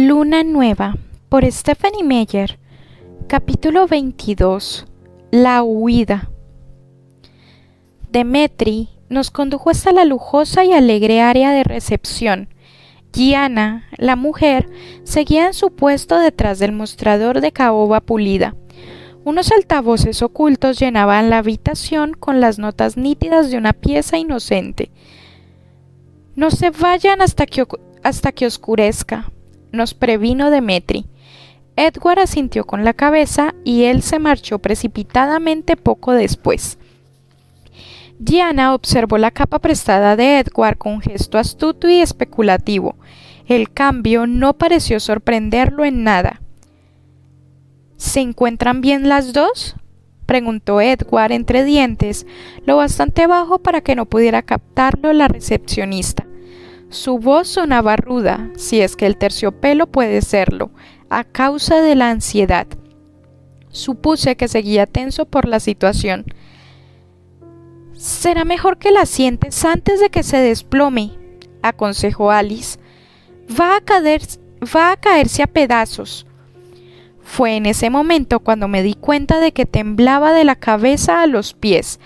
Luna Nueva, por Stephanie Meyer. Capítulo 22. La huida. Demetri nos condujo hasta la lujosa y alegre área de recepción. Gianna, la mujer, seguía en su puesto detrás del mostrador de caoba pulida. Unos altavoces ocultos llenaban la habitación con las notas nítidas de una pieza inocente. No se vayan hasta que oscurezca, nos previno Demetri. Edward asintió con la cabeza y él se marchó precipitadamente poco después. Gianna observó la capa prestada de Edward con gesto astuto y especulativo. El cambio no pareció sorprenderlo en nada. ¿Se encuentran bien las dos?, preguntó Edward entre dientes, lo bastante bajo para que no pudiera captarlo la recepcionista. Su voz sonaba ruda, si es que el terciopelo puede serlo, a causa de la ansiedad. Supuse que seguía tenso por la situación. «Será mejor que la sientes antes de que se desplome», aconsejó Alice. Va a caerse a pedazos». Fue en ese momento cuando me di cuenta de que temblaba de la cabeza a los pies.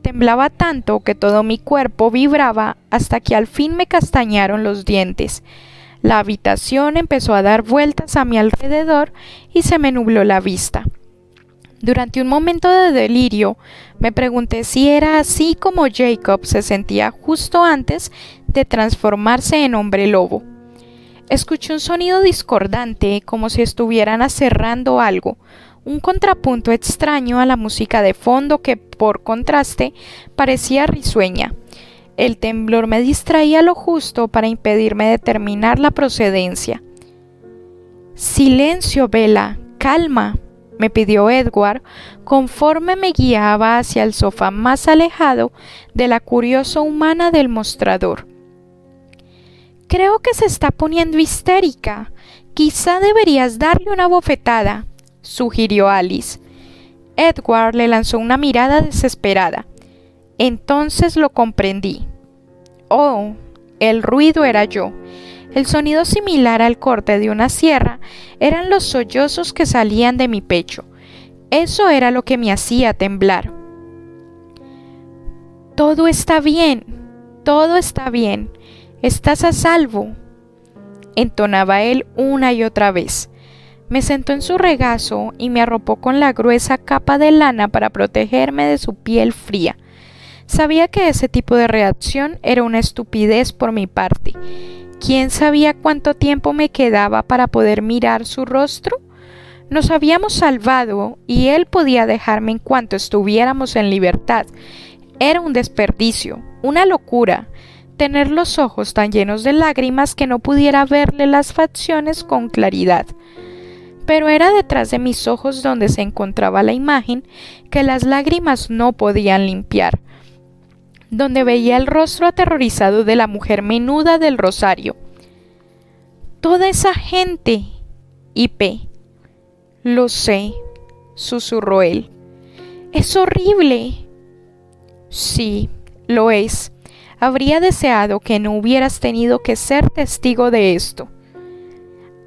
Temblaba tanto que todo mi cuerpo vibraba hasta que al fin me castañaron los dientes. La habitación empezó a dar vueltas a mi alrededor y se me nubló la vista. Durante un momento de delirio, me pregunté si era así como Jacob se sentía justo antes de transformarse en hombre lobo. Escuché un sonido discordante, como si estuvieran aserrando algo, un contrapunto extraño a la música de fondo que, por contraste, parecía risueña. El temblor me distraía lo justo para impedirme determinar la procedencia. «Silencio, Bella, calma», me pidió Edward, conforme me guiaba hacia el sofá más alejado de la curiosa humana del mostrador. «Creo que se está poniendo histérica. Quizá deberías darle una bofetada», sugirió Alice. Edward le lanzó una mirada desesperada. Entonces lo comprendí. Oh, el ruido era yo. El sonido similar al corte de una sierra eran los sollozos que salían de mi pecho. Eso era lo que me hacía temblar. «Todo está bien, todo está bien. Estás a salvo», entonaba él una y otra vez. Me sentó en su regazo y me arropó con la gruesa capa de lana para protegerme de su piel fría. Sabía que ese tipo de reacción era una estupidez por mi parte. ¿Quién sabía cuánto tiempo me quedaba para poder mirar su rostro? Nos habíamos salvado y él podía dejarme en cuanto estuviéramos en libertad. Era un desperdicio, una locura, tener los ojos tan llenos de lágrimas que no pudiera verle las facciones con claridad. Pero era detrás de mis ojos donde se encontraba la imagen que las lágrimas no podían limpiar, donde veía el rostro aterrorizado de la mujer menuda del rosario. «Toda esa gente, IP». «Lo sé», susurró él. «Es horrible». «Sí, lo es. Habría deseado que no hubieras tenido que ser testigo de esto».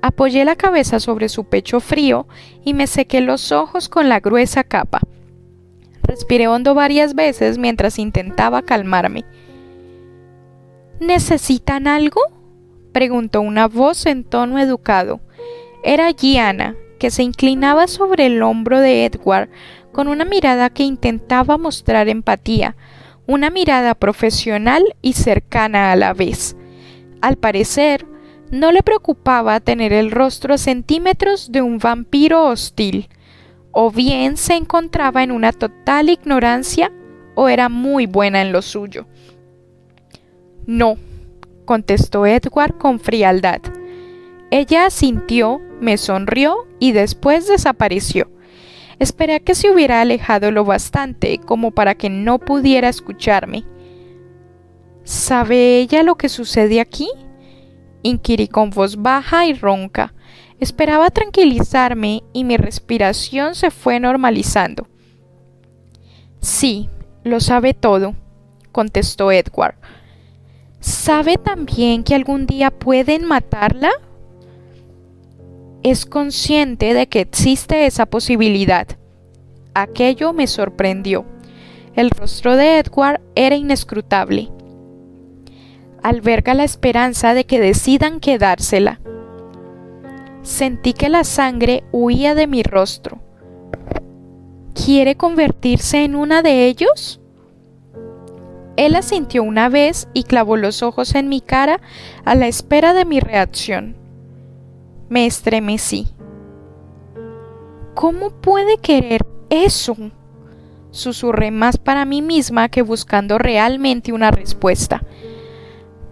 Apoyé la cabeza sobre su pecho frío y me sequé los ojos con la gruesa capa. Respiré hondo varias veces mientras intentaba calmarme. «¿Necesitan algo?», preguntó una voz en tono educado. Era Gianna, que se inclinaba sobre el hombro de Edward con una mirada que intentaba mostrar empatía, una mirada profesional y cercana a la vez. Al parecer, no le preocupaba tener el rostro a centímetros de un vampiro hostil. O bien se encontraba en una total ignorancia o era muy buena en lo suyo. «No», contestó Edward con frialdad. Ella asintió, me sonrió y después desapareció. Esperé a que se hubiera alejado lo bastante como para que no pudiera escucharme. «¿Sabe ella lo que sucede aquí?», inquirí con voz baja y ronca. Esperaba tranquilizarme y mi respiración se fue normalizando. «Sí, lo sabe todo», contestó Edward. ¿Sabe también que algún día pueden matarla? Es consciente de que existe esa posibilidad. Aquello me sorprendió. El rostro de Edward era inescrutable. Alberga la esperanza de que decidan quedársela. Sentí que la sangre huía de mi rostro. ¿Quiere convertirse en una de ellos? Él asintió una vez y clavó los ojos en mi cara a la espera de mi reacción. Me estremecí. ¿Cómo puede querer eso? Susurré más para mí misma que buscando realmente una respuesta.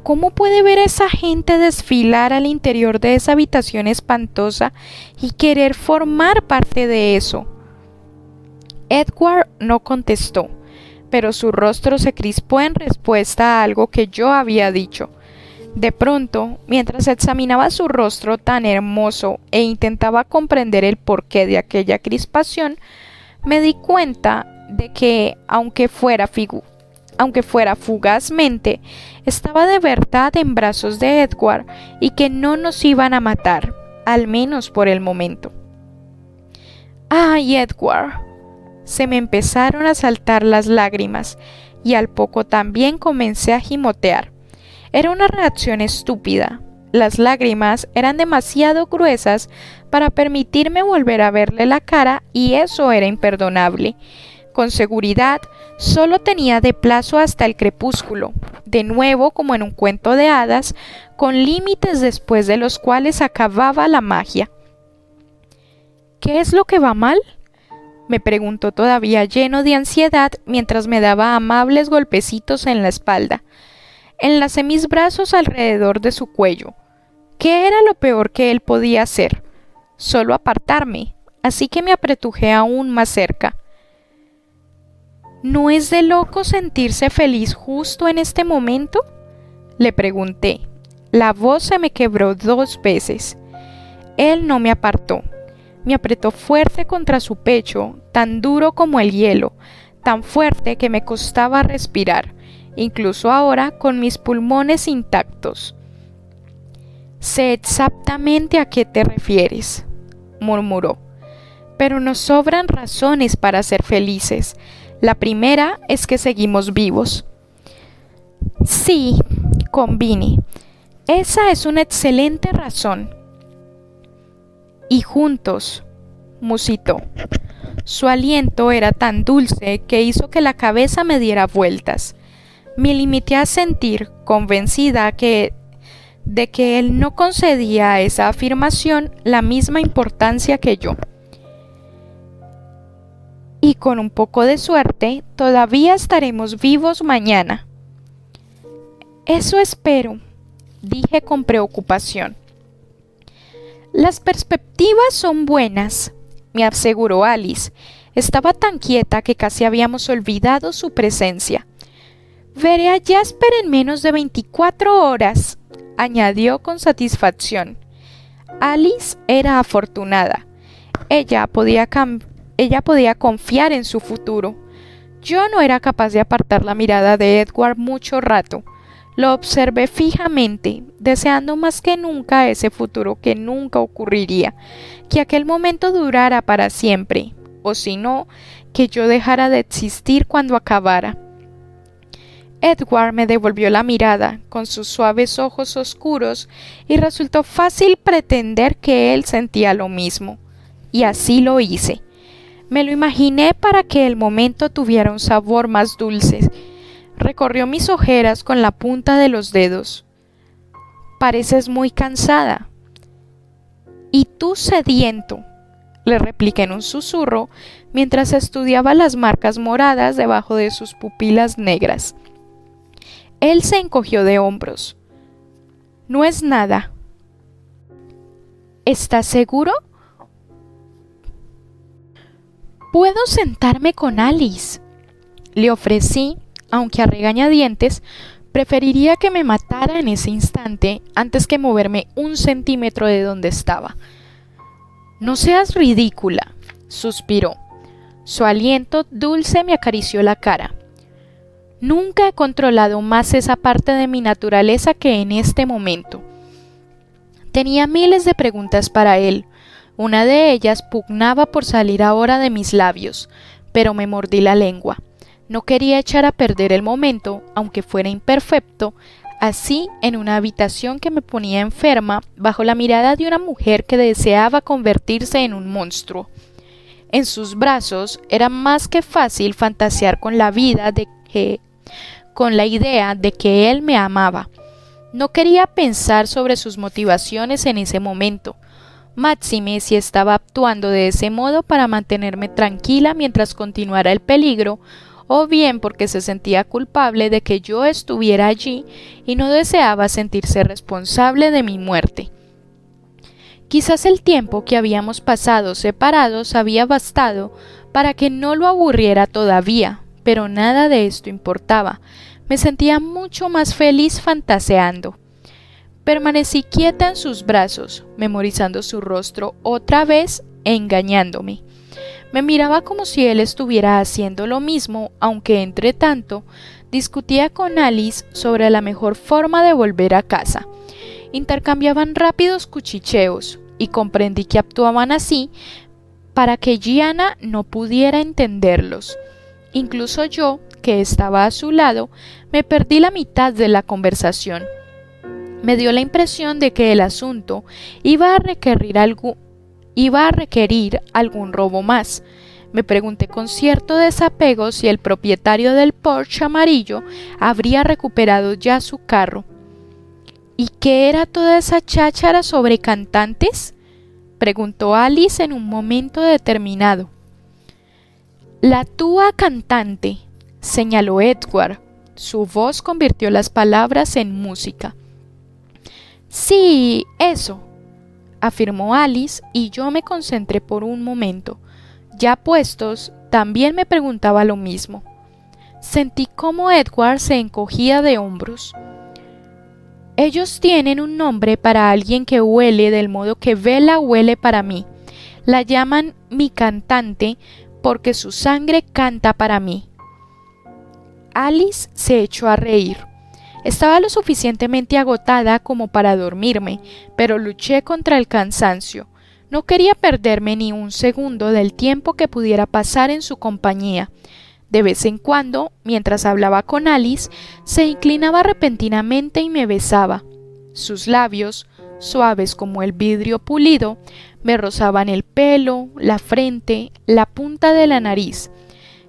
¿Cómo puede ver a esa gente desfilar al interior de esa habitación espantosa y querer formar parte de eso? Edward no contestó, pero su rostro se crispó en respuesta a algo que yo había dicho. De pronto, mientras examinaba su rostro tan hermoso e intentaba comprender el porqué de aquella crispación, me di cuenta de que, aunque fuera fugazmente, estaba de verdad en brazos de Edward y que no nos iban a matar, al menos por el momento. ¡Ay, Edward! Se me empezaron a saltar las lágrimas y al poco también comencé a gimotear. Era una reacción estúpida. Las lágrimas eran demasiado gruesas para permitirme volver a verle la cara y eso era imperdonable. Con seguridad, solo tenía de plazo hasta el crepúsculo, de nuevo como en un cuento de hadas, con límites después de los cuales acababa la magia. ¿Qué es lo que va mal?, me preguntó todavía lleno de ansiedad mientras me daba amables golpecitos en la espalda. Enlacé mis brazos alrededor de su cuello. ¿Qué era lo peor que él podía hacer? Solo apartarme, así que me apretujé aún más cerca. ¿No es de loco sentirse feliz justo en este momento?, le pregunté. La voz se me quebró 2 veces. Él no me apartó. Me apretó fuerte contra su pecho, tan duro como el hielo, tan fuerte que me costaba respirar, incluso ahora con mis pulmones intactos. «Sé exactamente a qué te refieres», murmuró, «pero nos sobran razones para ser felices. La primera es que seguimos vivos». «Sí», convine, «esa es una excelente razón». «Y juntos», musitó. Su aliento era tan dulce que hizo que la cabeza me diera vueltas. Me limité a sentir, convencida de que él no concedía a esa afirmación la misma importancia que yo. «Y con un poco de suerte, todavía estaremos vivos mañana». «Eso espero», dije con preocupación. «Las perspectivas son buenas», me aseguró Alice. Estaba tan quieta que casi habíamos olvidado su presencia. «Veré a Jasper en menos de 24 horas», añadió con satisfacción. Alice era afortunada. Ella podía confiar en su futuro. Yo no era capaz de apartar la mirada de Edward mucho rato. Lo observé fijamente, deseando más que nunca ese futuro que nunca ocurriría, que aquel momento durara para siempre, o si no, que yo dejara de existir cuando acabara. Edward me devolvió la mirada con sus suaves ojos oscuros y resultó fácil pretender que él sentía lo mismo, y así lo hice. Me lo imaginé para que el momento tuviera un sabor más dulce. Recorrió mis ojeras con la punta de los dedos. «Pareces muy cansada». «Y tú sediento», le repliqué en un susurro mientras estudiaba las marcas moradas debajo de sus pupilas negras. Él se encogió de hombros. «No es nada». «¿Estás seguro?» «Puedo sentarme con Alice», le ofrecí, aunque a regañadientes preferiría que me matara en ese instante antes que moverme 1 centímetro de donde estaba. «No seas ridícula», suspiró. Su aliento dulce me acarició la cara. Nunca he controlado más esa parte de mi naturaleza que en este momento. Tenía miles de preguntas para él, Una de ellas pugnaba por salir ahora de mis labios, pero me mordí la lengua. No quería echar a perder el momento, aunque fuera imperfecto, así en una habitación que me ponía enferma bajo la mirada de una mujer que deseaba convertirse en un monstruo. En sus brazos era más que fácil fantasear con la idea de que él me amaba. No quería pensar sobre sus motivaciones en ese momento, máxime si estaba actuando de ese modo para mantenerme tranquila mientras continuara el peligro, o bien porque se sentía culpable de que yo estuviera allí y no deseaba sentirse responsable de mi muerte. Quizás el tiempo que habíamos pasado separados había bastado para que no lo aburriera todavía, pero nada de esto importaba. Me sentía mucho más feliz fantaseando. Permanecí quieta en sus brazos, memorizando su rostro otra vez e engañándome. Me miraba como si él estuviera haciendo lo mismo, aunque entre tanto discutía con Alice sobre la mejor forma de volver a casa. Intercambiaban rápidos cuchicheos y comprendí que actuaban así para que Gianna no pudiera entenderlos. Incluso yo, que estaba a su lado, me perdí la mitad de la conversación. Me dio la impresión de que el asunto iba a requerir algún robo más. Me pregunté con cierto desapego si el propietario del Porsche amarillo habría recuperado ya su carro. ¿Y qué era toda esa cháchara sobre cantantes?, preguntó Alice en un momento determinado. La túa cantante, señaló Edward. Su voz convirtió las palabras en música. Sí, eso, afirmó Alice, y yo me concentré por un momento. Ya puestos, también me preguntaba lo mismo. Sentí cómo Edward se encogía de hombros. Ellos tienen un nombre para alguien que huele del modo que Bella huele para mí. La llaman mi cantante porque su sangre canta para mí. Alice se echó a reír. Estaba lo suficientemente agotada como para dormirme, pero luché contra el cansancio. No quería perderme ni un segundo del tiempo que pudiera pasar en su compañía. De vez en cuando, mientras hablaba con Alice, se inclinaba repentinamente y me besaba. Sus labios, suaves como el vidrio pulido, me rozaban el pelo, la frente, la punta de la nariz.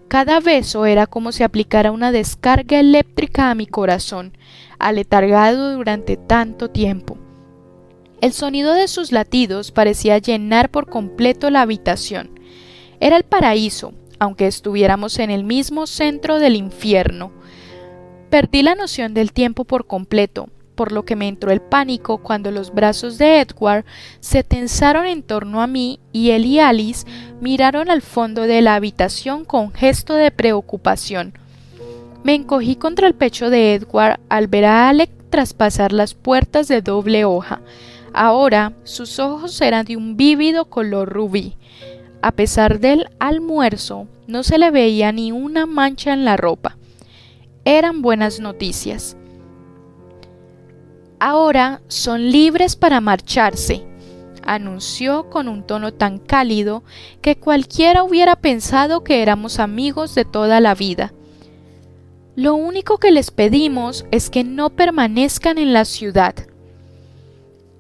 Cada beso era como si aplicara una descarga eléctrica a mi corazón, aletargado durante tanto tiempo. El sonido de sus latidos parecía llenar por completo la habitación. Era el paraíso, aunque estuviéramos en el mismo centro del infierno. Perdí la noción del tiempo por completo, por lo que me entró el pánico cuando los brazos de Edward se tensaron en torno a mí y él y Alice miraron al fondo de la habitación con gesto de preocupación. Me encogí contra el pecho de Edward al ver a Alec traspasar las puertas de doble hoja. Ahora sus ojos eran de un vívido color rubí. A pesar del almuerzo, no se le veía ni una mancha en la ropa. Eran buenas noticias. Ahora son libres para marcharse, anunció con un tono tan cálido que cualquiera hubiera pensado que éramos amigos de toda la vida. Lo único que les pedimos es que no permanezcan en la ciudad.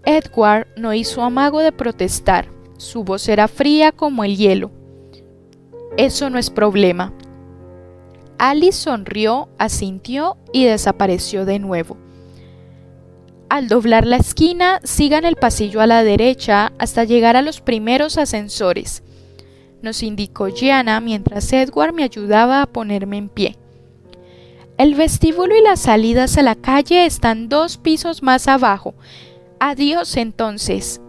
Edward no hizo amago de protestar. Su voz era fría como el hielo. Eso no es problema. Alice sonrió, asintió y desapareció de nuevo. Al doblar la esquina, sigan el pasillo a la derecha hasta llegar a los primeros ascensores, nos indicó Gianna mientras Edward me ayudaba a ponerme en pie. El vestíbulo y las salidas a la calle están 2 pisos más abajo. Adiós entonces,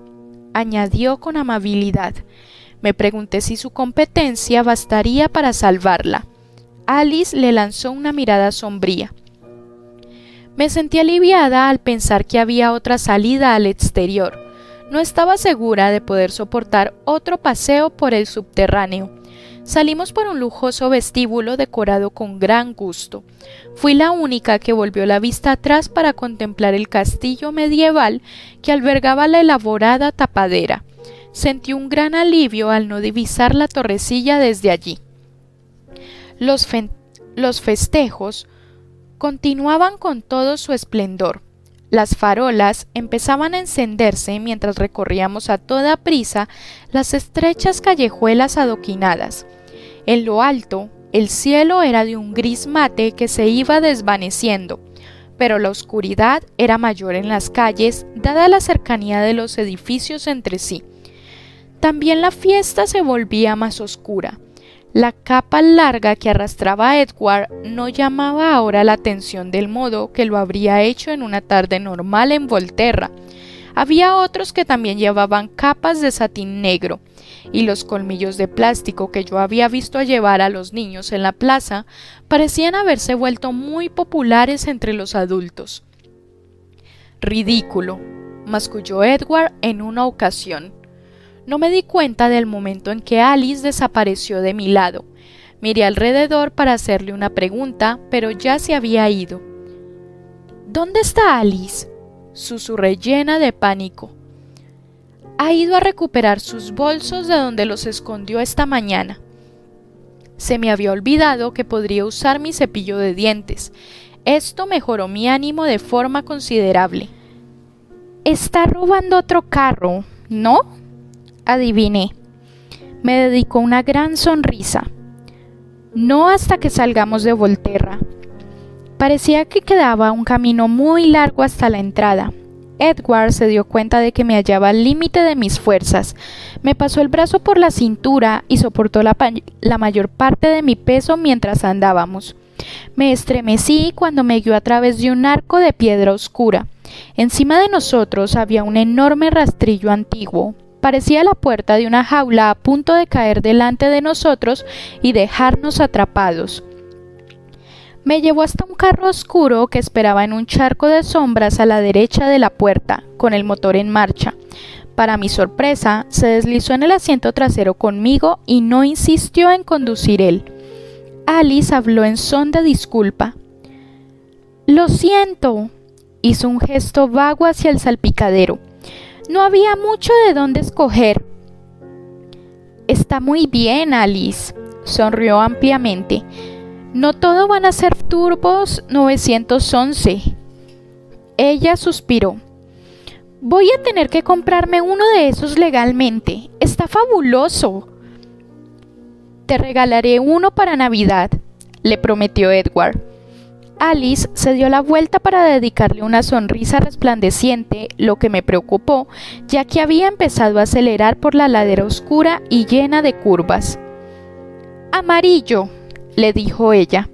añadió con amabilidad. Me pregunté si su competencia bastaría para salvarla. Alice le lanzó una mirada sombría. Me sentí aliviada al pensar que había otra salida al exterior. No estaba segura de poder soportar otro paseo por el subterráneo. Salimos por un lujoso vestíbulo decorado con gran gusto. Fui la única que volvió la vista atrás para contemplar el castillo medieval que albergaba la elaborada tapadera. Sentí un gran alivio al no divisar la torrecilla desde allí. Los festejos continuaban con todo su esplendor. Las farolas empezaban a encenderse mientras recorríamos a toda prisa las estrechas callejuelas adoquinadas. En lo alto, el cielo era de un gris mate que se iba desvaneciendo, pero la oscuridad era mayor en las calles, dada la cercanía de los edificios entre sí. También la fiesta se volvía más oscura. La capa larga que arrastraba Edward no llamaba ahora la atención del modo que lo habría hecho en una tarde normal en Volterra. Había otros que también llevaban capas de satín negro, y los colmillos de plástico que yo había visto llevar a los niños en la plaza parecían haberse vuelto muy populares entre los adultos. Ridículo, masculló Edward en una ocasión. No me di cuenta del momento en que Alice desapareció de mi lado. Miré alrededor para hacerle una pregunta, pero ya se había ido. ¿Dónde está Alice?, susurré llena de pánico. Ha ido a recuperar sus bolsos de donde los escondió esta mañana. Se me había olvidado que podría usar mi cepillo de dientes. Esto mejoró mi ánimo de forma considerable. Está robando otro carro, ¿no?, adiviné. Me dedicó una gran sonrisa. No hasta que salgamos de Volterra. Parecía que quedaba un camino muy largo hasta la entrada. Edward se dio cuenta de que me hallaba al límite de mis fuerzas. Me pasó el brazo por la cintura y soportó la mayor parte de mi peso mientras andábamos. Me estremecí cuando me guió a través de un arco de piedra oscura. Encima de nosotros había un enorme rastrillo antiguo. Parecía la puerta de una jaula a punto de caer delante de nosotros y dejarnos atrapados. Me llevó hasta un carro oscuro que esperaba en un charco de sombras a la derecha de la puerta, con el motor en marcha. Para mi sorpresa, se deslizó en el asiento trasero conmigo y no insistió en conducir él. Alice habló en son de disculpa. «Lo siento», hizo un gesto vago hacia el salpicadero. No había mucho de dónde escoger. «Está muy bien, Alice», sonrió ampliamente. «No todo van a ser turbos 911. Ella suspiró. «Voy a tener que comprarme uno de esos legalmente. Está fabuloso». «Te regalaré uno para Navidad», le prometió Edward. Alice se dio la vuelta para dedicarle una sonrisa resplandeciente, lo que me preocupó, ya que había empezado a acelerar por la ladera oscura y llena de curvas. «Amarillo», le dijo ella.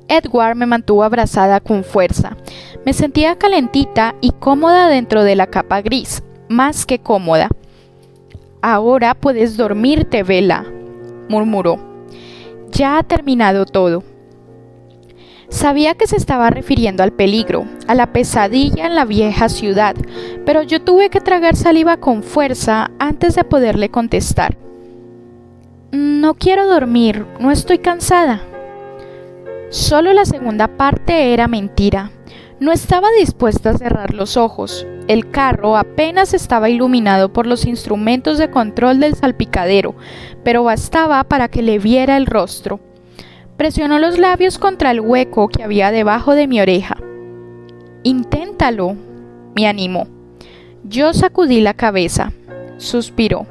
Edward me mantuvo abrazada con fuerza. Me sentía calentita y cómoda dentro de la capa gris, más que cómoda. «Ahora puedes dormirte, Bella», murmuró. «Ya ha terminado todo». Sabía que se estaba refiriendo al peligro, a la pesadilla en la vieja ciudad, pero yo tuve que tragar saliva con fuerza antes de poderle contestar. «No quiero dormir, no estoy cansada». Solo la segunda parte era mentira. No estaba dispuesta a cerrar los ojos. El carro apenas estaba iluminado por los instrumentos de control del salpicadero, pero bastaba para que le viera el rostro. Presionó los labios contra el hueco que había debajo de mi oreja. «Inténtalo», me animó. Yo sacudí la cabeza. Suspiró.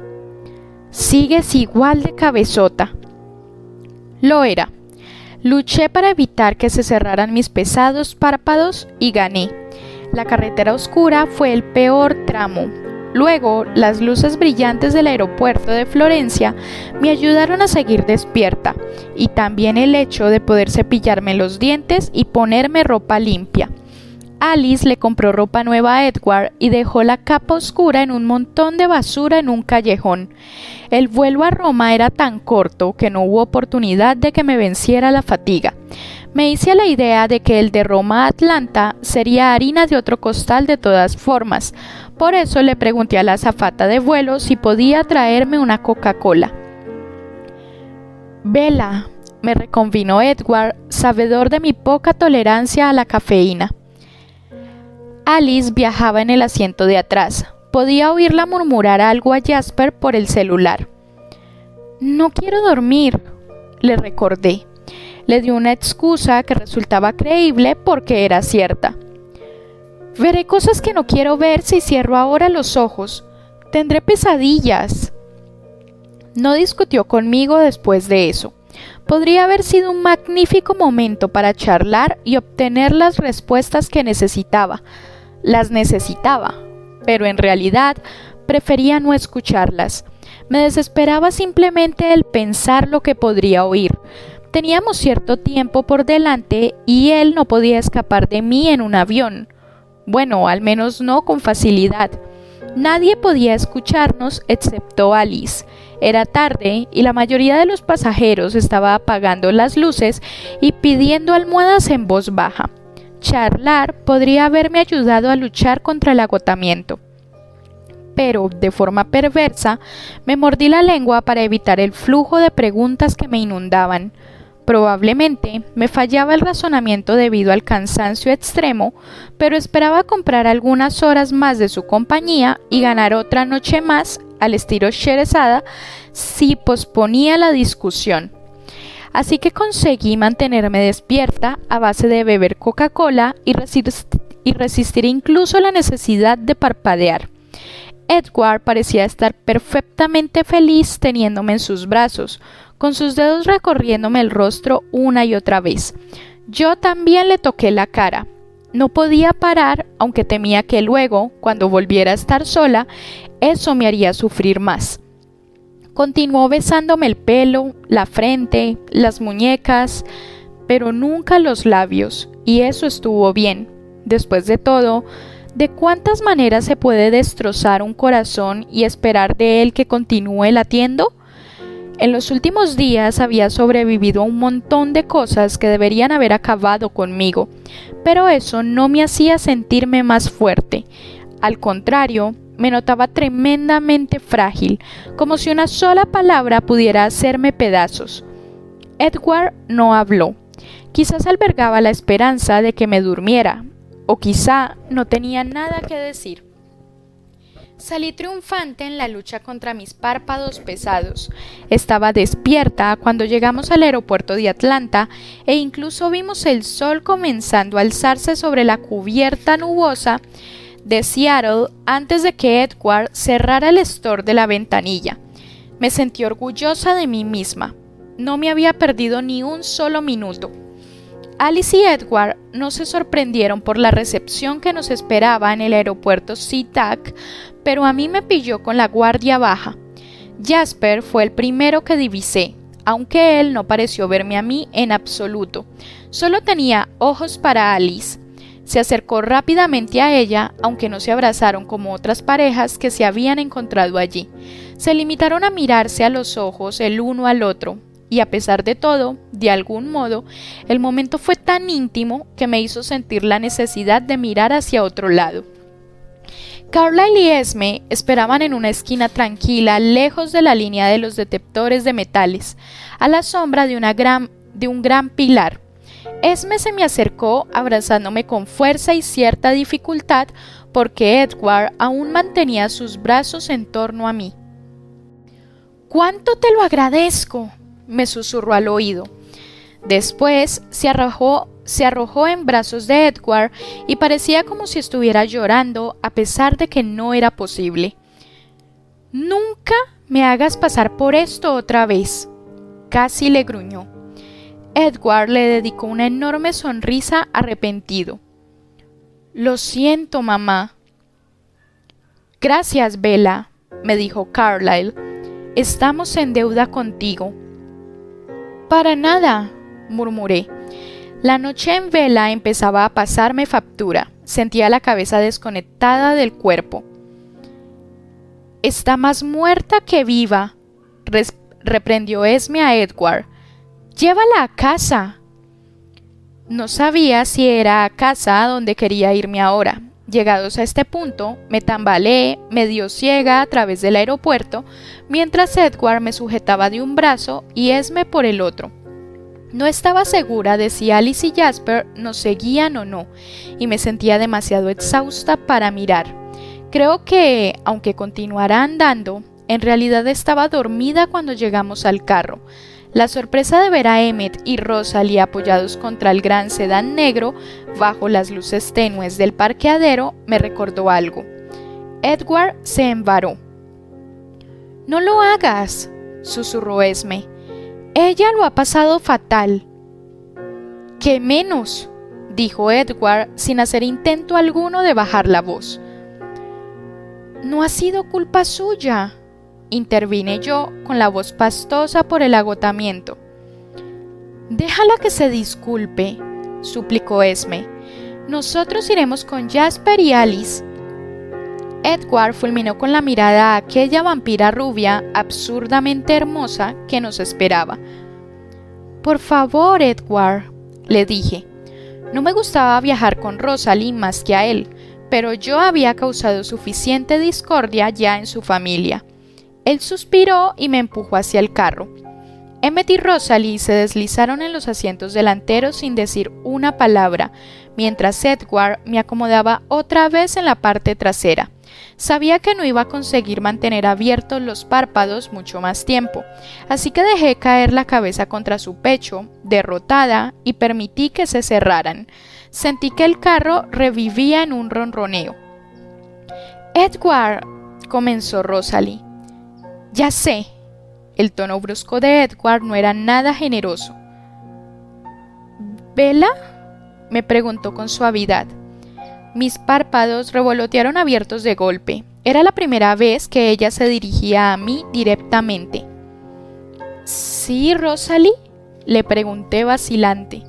«Sigues igual de cabezota». Lo era. Luché para evitar que se cerraran mis pesados párpados y gané. La carretera oscura fue el peor tramo. Luego, las luces brillantes del aeropuerto de Florencia me ayudaron a seguir despierta, y también el hecho de poder cepillarme los dientes y ponerme ropa limpia. Alice le compró ropa nueva a Edward y dejó la capa oscura en un montón de basura en un callejón. El vuelo a Roma era tan corto que no hubo oportunidad de que me venciera la fatiga. Me hice a la idea de que el de Roma a Atlanta sería harina de otro costal de todas formas. Por eso le pregunté a la azafata de vuelo si podía traerme una Coca-Cola. «Bella», me reconvinó Edward, sabedor de mi poca tolerancia a la cafeína. Alice viajaba en el asiento de atrás. Podía oírla murmurar algo a Jasper por el celular. «No quiero dormir», le recordé. Le di una excusa que resultaba creíble porque era cierta. «Veré cosas que no quiero ver si cierro ahora los ojos. Tendré pesadillas». No discutió conmigo después de eso. Podría haber sido un magnífico momento para charlar y obtener las respuestas que necesitaba. Las necesitaba, pero en realidad prefería no escucharlas. Me desesperaba simplemente el pensar lo que podría oír. Teníamos cierto tiempo por delante y él no podía escapar de mí en un avión. Bueno, al menos no con facilidad. Nadie podía escucharnos excepto Alice. Era tarde y la mayoría de los pasajeros estaba apagando las luces y pidiendo almohadas en voz baja. Charlar podría haberme ayudado a luchar contra el agotamiento. Pero, de forma perversa, me mordí la lengua para evitar el flujo de preguntas que me inundaban. Probablemente me fallaba el razonamiento debido al cansancio extremo, pero esperaba comprar algunas horas más de su compañía y ganar otra noche más al estilo Sherazada si posponía la discusión. Así que conseguí mantenerme despierta a base de beber Coca-Cola y resistir incluso la necesidad de parpadear. Edward parecía estar perfectamente feliz teniéndome en sus brazos, con sus dedos recorriéndome el rostro una y otra vez. Yo también le toqué la cara. No podía parar, aunque temía que luego, cuando volviera a estar sola, eso me haría sufrir más. Continuó besándome el pelo, la frente, las muñecas, pero nunca los labios, y eso estuvo bien. Después de todo, ¿de cuántas maneras se puede destrozar un corazón y esperar de él que continúe latiendo? En los últimos días había sobrevivido a un montón de cosas que deberían haber acabado conmigo, pero eso no me hacía sentirme más fuerte. Al contrario, me notaba tremendamente frágil, como si una sola palabra pudiera hacerme pedazos. Edward no habló. Quizás albergaba la esperanza de que me durmiera, o quizá no tenía nada que decir. Salí triunfante en la lucha contra mis párpados pesados. Estaba despierta cuando llegamos al aeropuerto de Atlanta e incluso vimos el sol comenzando a alzarse sobre la cubierta nubosa de Seattle antes de que Edward cerrara el store de la ventanilla. Me sentí orgullosa de mí misma. No me había perdido ni un solo minuto. Alice y Edward no se sorprendieron por la recepción que nos esperaba en el aeropuerto SeaTac, pero a mí me pilló con la guardia baja. Jasper fue el primero que divisé, aunque él no pareció verme a mí en absoluto. Solo tenía ojos para Alice. Se acercó rápidamente a ella, aunque no se abrazaron como otras parejas que se habían encontrado allí. Se limitaron a mirarse a los ojos el uno al otro. Y a pesar de todo, de algún modo, el momento fue tan íntimo que me hizo sentir la necesidad de mirar hacia otro lado. Carlyle y Esme esperaban en una esquina tranquila, lejos de la línea de los detectores de metales, a la sombra de un gran pilar. Esme se me acercó abrazándome con fuerza y cierta dificultad porque Edward aún mantenía sus brazos en torno a mí. «¡Cuánto te lo agradezco!», me susurró al oído. Después se arrojó en brazos de Edward y parecía como si estuviera llorando a pesar de que no era posible. «Nunca me hagas pasar por esto otra vez», casi le gruñó. Edward le dedicó una enorme sonrisa arrepentido. «Lo siento, mamá». «Gracias, Bella», me dijo Carlyle. «Estamos en deuda contigo». «Para nada», murmuré. La noche en vela empezaba a pasarme factura. Sentía la cabeza desconectada del cuerpo. «Está más muerta que viva», reprendió Esme a Edward. «Llévala a casa». No sabía si era a casa a donde quería irme ahora. Llegados a este punto, me tambaleé, medio ciega a través del aeropuerto, mientras Edward me sujetaba de un brazo y Esme por el otro. No estaba segura de si Alice y Jasper nos seguían o no, y me sentía demasiado exhausta para mirar. Creo que, aunque continuara andando, en realidad estaba dormida cuando llegamos al carro. La sorpresa de ver a Emmet y Rosalie apoyados contra el gran sedán negro bajo las luces tenues del parqueadero me recordó algo. Edward se embaró. «No lo hagas», susurró Esme. «Ella lo ha pasado fatal». «¿Qué menos?», dijo Edward sin hacer intento alguno de bajar la voz. «No ha sido culpa suya», intervine yo con la voz pastosa por el agotamiento. «Déjala que se disculpe», suplicó Esme. «Nosotros iremos con Jasper y Alice». Edward fulminó con la mirada a aquella vampira rubia absurdamente hermosa que nos esperaba. «Por favor, Edward», le dije. No me gustaba viajar con Rosalie más que a él, pero yo había causado suficiente discordia ya en su familia. Él suspiró y me empujó hacia el carro. Emmet y Rosalie se deslizaron en los asientos delanteros sin decir una palabra, mientras Edward me acomodaba otra vez en la parte trasera. Sabía que no iba a conseguir mantener abiertos los párpados mucho más tiempo, así que dejé caer la cabeza contra su pecho, derrotada, y permití que se cerraran. Sentí que el carro revivía en un ronroneo. «Edward», comenzó Rosalie. «Ya sé». El tono brusco de Edward no era nada generoso. «¿Bella?», me preguntó con suavidad. Mis párpados revolotearon abiertos de golpe. Era la primera vez que ella se dirigía a mí directamente. «¿Sí, Rosalie?», le pregunté vacilante.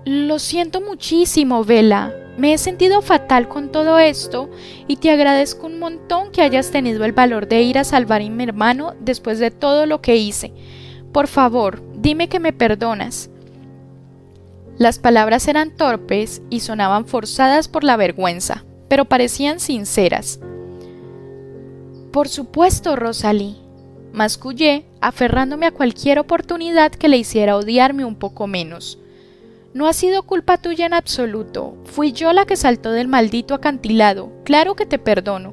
«Lo siento muchísimo, Bella. Me he sentido fatal con todo esto y te agradezco un montón que hayas tenido el valor de ir a salvar a mi hermano después de todo lo que hice. Por favor, dime que me perdonas». Las palabras eran torpes y sonaban forzadas por la vergüenza, pero parecían sinceras. «Por supuesto, Rosalie», mascullé, aferrándome a cualquier oportunidad que le hiciera odiarme un poco menos. «No ha sido culpa tuya en absoluto. Fui yo la que saltó del maldito acantilado. Claro que te perdono».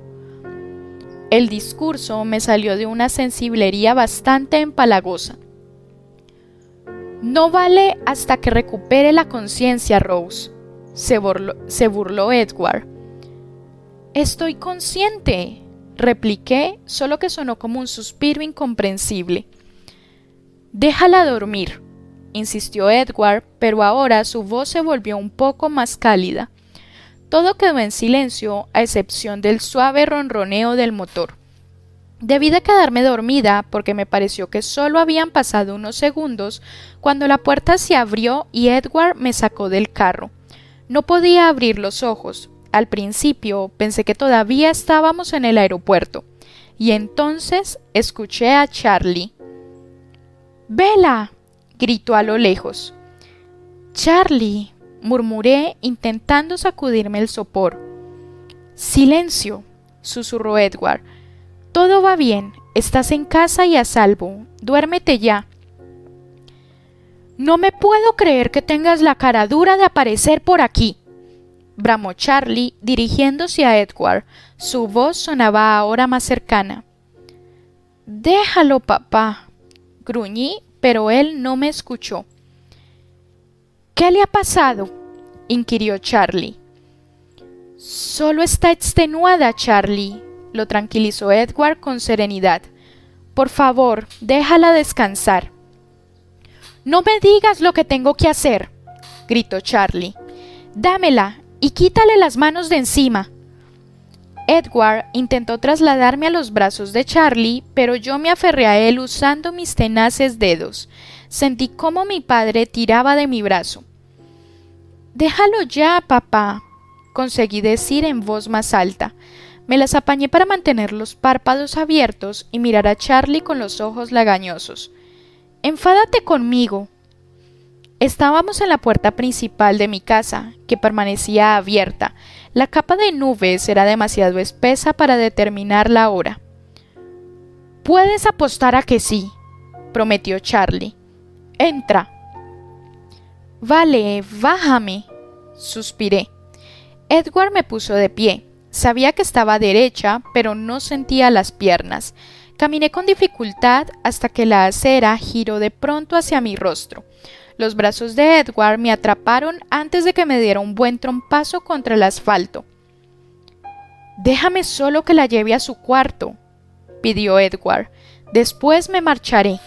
El discurso me salió de una sensiblería bastante empalagosa. «No vale hasta que recupere la conciencia, Rose», se burló Edward. «Estoy consciente», repliqué, solo que sonó como un suspiro incomprensible. «Déjala dormir», insistió Edward, pero ahora su voz se volvió un poco más cálida. Todo quedó en silencio, a excepción del suave ronroneo del motor. Debí de quedarme dormida porque me pareció que solo habían pasado unos segundos cuando la puerta se abrió y Edward me sacó del carro. No podía abrir los ojos. Al principio pensé que todavía estábamos en el aeropuerto. Y entonces escuché a Charlie. «¡Bella!», gritó a lo lejos. «Charlie», murmuré intentando sacudirme el sopor. «Silencio», susurró Edward. «Todo va bien, estás en casa y a salvo. Duérmete ya». «No me puedo creer que tengas la cara dura de aparecer por aquí», bramó Charlie dirigiéndose a Edward. Su voz sonaba ahora más cercana. «Déjalo, papá», gruñí, pero él no me escuchó. «¿Qué le ha pasado?», inquirió Charlie. «Solo está extenuada, Charlie», lo tranquilizó Edward con serenidad. «Por favor, déjala descansar». «No me digas lo que tengo que hacer», gritó Charlie. «Dámela y quítale las manos de encima». Edward intentó trasladarme a los brazos de Charlie, pero yo me aferré a él usando mis tenaces dedos. Sentí cómo mi padre tiraba de mi brazo. «Déjalo ya, papá», conseguí decir en voz más alta. Me las apañé para mantener los párpados abiertos y mirar a Charlie con los ojos lagañosos. «Enfádate conmigo». Estábamos en la puerta principal de mi casa, que permanecía abierta. La capa de nubes era demasiado espesa para determinar la hora. «Puedes apostar a que sí», prometió Charlie. «Entra». «Vale, bájame», suspiré. Edward me puso de pie. Sabía que estaba derecha, pero no sentía las piernas. Caminé con dificultad hasta que la acera giró de pronto hacia mi rostro. Los brazos de Edward me atraparon antes de que me diera un buen trompazo contra el asfalto. «Déjame solo que la lleve a su cuarto», pidió Edward. «Después me marcharé».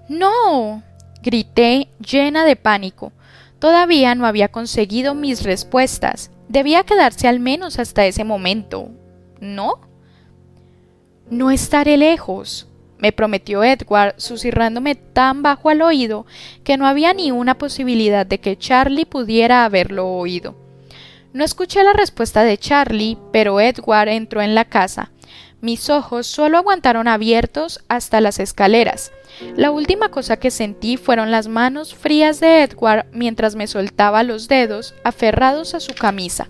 «¡No!», grité, llena de pánico. Todavía no había conseguido mis respuestas. Debía quedarse al menos hasta ese momento, ¿no? «No estaré lejos», me prometió Edward, susurrándome tan bajo al oído que no había ni una posibilidad de que Charlie pudiera haberlo oído. No escuché la respuesta de Charlie, pero Edward entró en la casa. Mis ojos solo aguantaron abiertos hasta las escaleras. La última cosa que sentí fueron las manos frías de Edward mientras me soltaba los dedos aferrados a su camisa.